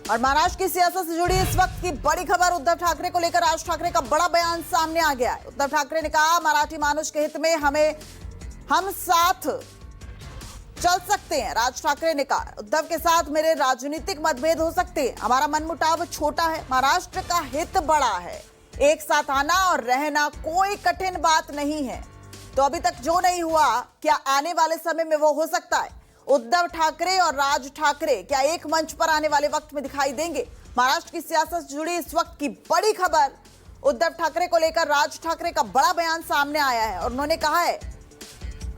और महाराष्ट्र की सियासत से जुड़ी इस वक्त की बड़ी खबर उद्धव ठाकरे को लेकर राज ठाकरे का बड़ा बयान सामने आ गया है। उद्धव ठाकरे ने कहा, मराठी मानुष के हित में हम साथ चल सकते हैं। राज ठाकरे ने कहा, उद्धव के साथ मेरे राजनीतिक मतभेद हो सकते हैं, हमारा मनमुटाव छोटा है, महाराष्ट्र का हित बड़ा है, एक साथ आना और रहना कोई कठिन बात नहीं है। तो अभी तक जो नहीं हुआ, क्या आने वाले समय में वो हो सकता है? उद्धव ठाकरे और राज ठाकरे क्या एक मंच पर आने वाले वक्त में दिखाई देंगे? महाराष्ट्र की सियासत से जुड़ी इस वक्त की बड़ी खबर, उद्धव ठाकरे को लेकर राज ठाकरे का बड़ा बयान सामने आया है और उन्होंने कहा है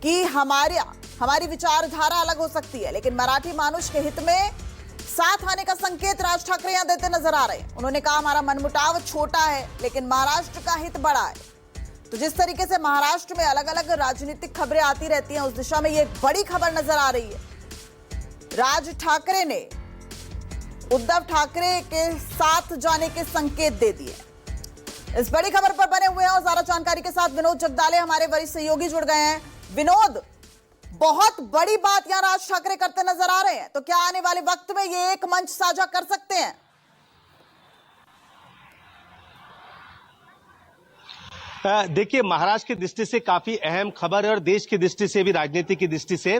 कि हमारी विचारधारा अलग हो सकती है, लेकिन मराठी मानुष के हित में साथ आने का संकेत राज ठाकरे यहां देते नजर आ रहे हैं। उन्होंने कहा, हमारा मनमुटाव छोटा है, लेकिन महाराष्ट्र का हित बड़ा है। तो जिस तरीके से महाराष्ट्र में अलग अलग राजनीतिक खबरें आती रहती हैं, उस दिशा में ये बड़ी खबर नजर आ रही है। राज ठाकरे ने उद्धव ठाकरे के साथ जाने के संकेत दे दिए। इस बड़ी खबर पर बने हुए हैं और ज्यादा जानकारी के साथ विनोद जगदाले हमारे वरिष्ठ सहयोगी जुड़ गए हैं। विनोद, बहुत बड़ी बात यहां राज ठाकरे करते नजर आ रहे हैं, तो क्या आने वाले वक्त में ये एक मंच साझा कर सकते हैं? देखिए, महाराष्ट्र की दृष्टि से काफी अहम खबर है और देश की दृष्टि से भी, राजनीति की दृष्टि से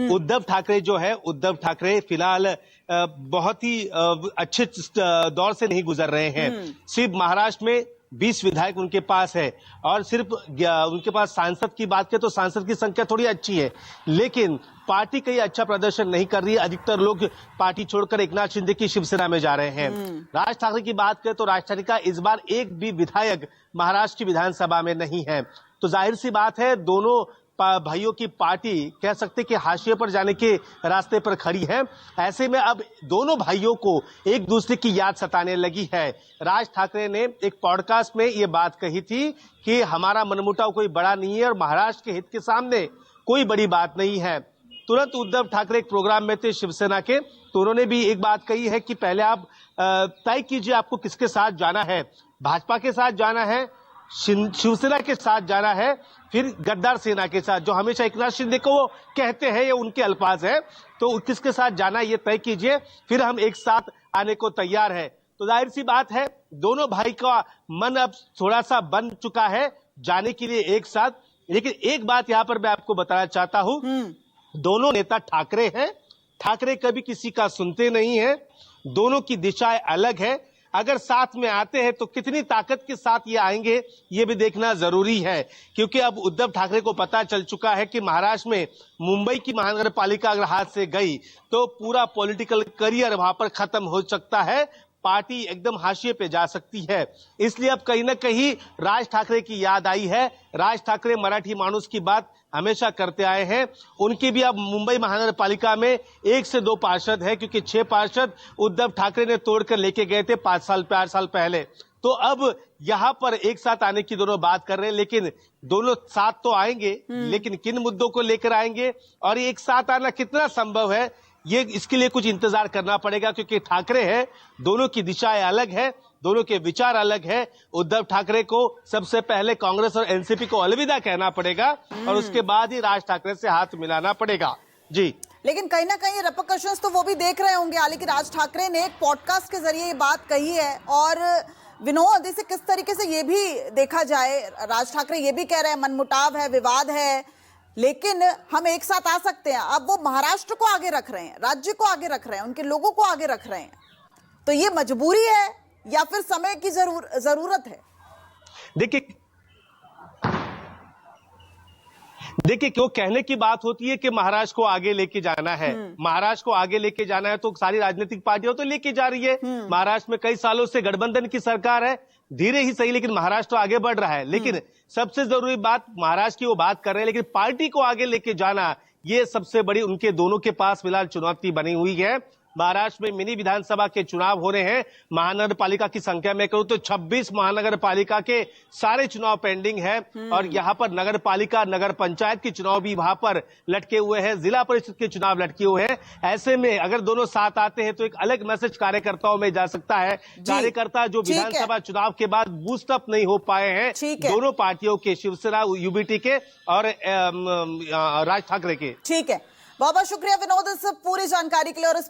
उद्धव ठाकरे जो है, उद्धव ठाकरे फिलहाल बहुत ही अच्छे दौर से नहीं गुजर रहे हैं। सिर्फ महाराष्ट्र में 20 विधायक उनके पास है और सिर्फ उनके पास सांसद की बात करें तो सांसद की संख्या थोड़ी अच्छी है, लेकिन पार्टी कहीं अच्छा प्रदर्शन नहीं कर रही है। अधिकतर लोग पार्टी छोड़कर एकनाथ शिंदे की शिवसेना में जा रहे हैं। राज ठाकरे की बात करें तो राज ठाकरे का इस बार एक भी विधायक महाराष्ट्र की विधानसभा में नहीं है, तो जाहिर सी बात है दोनों भाइयों की पार्टी कह सकते कि हाशिए पर जाने के रास्ते पर खड़ी है। ऐसे में अब दोनों भाइयों को एक दूसरे की याद सताने लगी है। राज ठाकरे ने एक पॉडकास्ट में ये बात कही थी कि हमारा मनमुटाव कोई बड़ा नहीं है और महाराष्ट्र के हित के सामने कोई बड़ी बात नहीं है। तुरंत उद्धव ठाकरे एक प्रोग्राम में थे शिवसेना के, तो उन्होंने भी एक बात कही है कि पहले आप तय कीजिए आपको किसके साथ जाना है, भाजपा के साथ जाना है, शिवसेना के साथ जाना है, फिर गद्दार सेना के साथ, जो हमेशा एकनाथ शिंदे को वो कहते हैं, ये उनके अल्फाज है, तो किसके साथ जाना ये तय कीजिए, फिर हम एक साथ आने को तैयार है। तो जाहिर सी बात है दोनों भाई का मन अब थोड़ा सा बन चुका है जाने के लिए एक साथ। लेकिन एक बात यहां पर मैं आपको बताना चाहता हूं, दोनों नेता ठाकरे हैं, ठाकरे कभी किसी का सुनते नहीं है, दोनों की दिशाएं अलग है। अगर साथ में आते हैं तो कितनी ताकत के साथ ये आएंगे ये भी देखना जरूरी है, क्योंकि अब उद्धव ठाकरे को पता चल चुका है कि महाराष्ट्र में मुंबई की महानगर पालिका अगर हाथ से गई तो पूरा पॉलिटिकल करियर वहां पर खत्म हो सकता है, पार्टी एकदम हाशिए पे जा सकती है। इसलिए अब कहीं ना कहीं राज ठाकरे की याद आई है। राज ठाकरे मराठी मानुष की बात हमेशा करते आए हैं। उनकी भी अब मुंबई महानगर पालिका में 1 से 2 पार्षद है, क्योंकि 6 पार्षद उद्धव ठाकरे ने तोड़कर लेके गए थे 4 साल पहले। तो अब यहां पर एक साथ आने की दोनों बात कर रहे हैं, लेकिन दोनों साथ तो आएंगे, लेकिन किन मुद्दों को लेकर आएंगे और एक साथ आना कितना संभव है, ये इसके लिए कुछ इंतजार करना पड़ेगा, क्योंकि ठाकरे हैं, दोनों की दिशाएं अलग है, दोनों के विचार अलग है। उद्धव ठाकरे को सबसे पहले कांग्रेस और एनसीपी को अलविदा कहना पड़ेगा और उसके बाद ही राज ठाकरे से हाथ मिलाना पड़ेगा। जी, लेकिन कहीं ना कहीं रेपरकशंस तो वो भी देख रहे होंगे। हालांकि राज ठाकरे ने एक पॉडकास्ट के जरिए ये बात कही है और विनोद, इसे किस तरीके से ये भी देखा जाए, राज ठाकरे ये भी कह रहे हैं मनमुटाव है, विवाद है, लेकिन हम एक साथ आ सकते हैं। अब वो महाराष्ट्र को आगे रख रहे हैं, राज्य को आगे रख रहे हैं, उनके लोगों को आगे रख रहे हैं, तो ये मजबूरी है या फिर समय की जरूरत है? देखिए क्यों कहने की बात होती है कि महाराष्ट्र को आगे लेके जाना है, महाराष्ट्र को आगे लेके जाना है तो सारी राजनीतिक पार्टियां तो लेके जा रही है। महाराष्ट्र में कई सालों से गठबंधन की सरकार है, धीरे ही सही लेकिन महाराष्ट्र तो आगे बढ़ रहा है। लेकिन सबसे जरूरी बात महाराष्ट्र की वो बात कर रहे हैं, लेकिन पार्टी को आगे लेके जाना ये सबसे बड़ी उनके दोनों के पास फिलहाल चुनौती बनी हुई है। महाराष्ट्र में मिनी विधानसभा के चुनाव हो रहे हैं। महानगर पालिका की संख्या में करूं तो 26 महानगर पालिका के सारे चुनाव पेंडिंग है और यहां पर नगर पालिका, नगर पंचायत के चुनाव भी वहां पर लटके हुए हैं, जिला परिषद के चुनाव लटके हुए हैं। ऐसे में अगर दोनों साथ आते हैं तो एक अलग मैसेज कार्यकर्ताओं में जा सकता है। कार्यकर्ता जो विधानसभा चुनाव के बाद बूस्ट अप नहीं हो पाए हैं दोनों पार्टियों के, शिवसेना यूबीटी के और राज ठाकरे के। ठीक है, बहुत बहुत शुक्रिया विनोद इस पूरी जानकारी के लिए और इस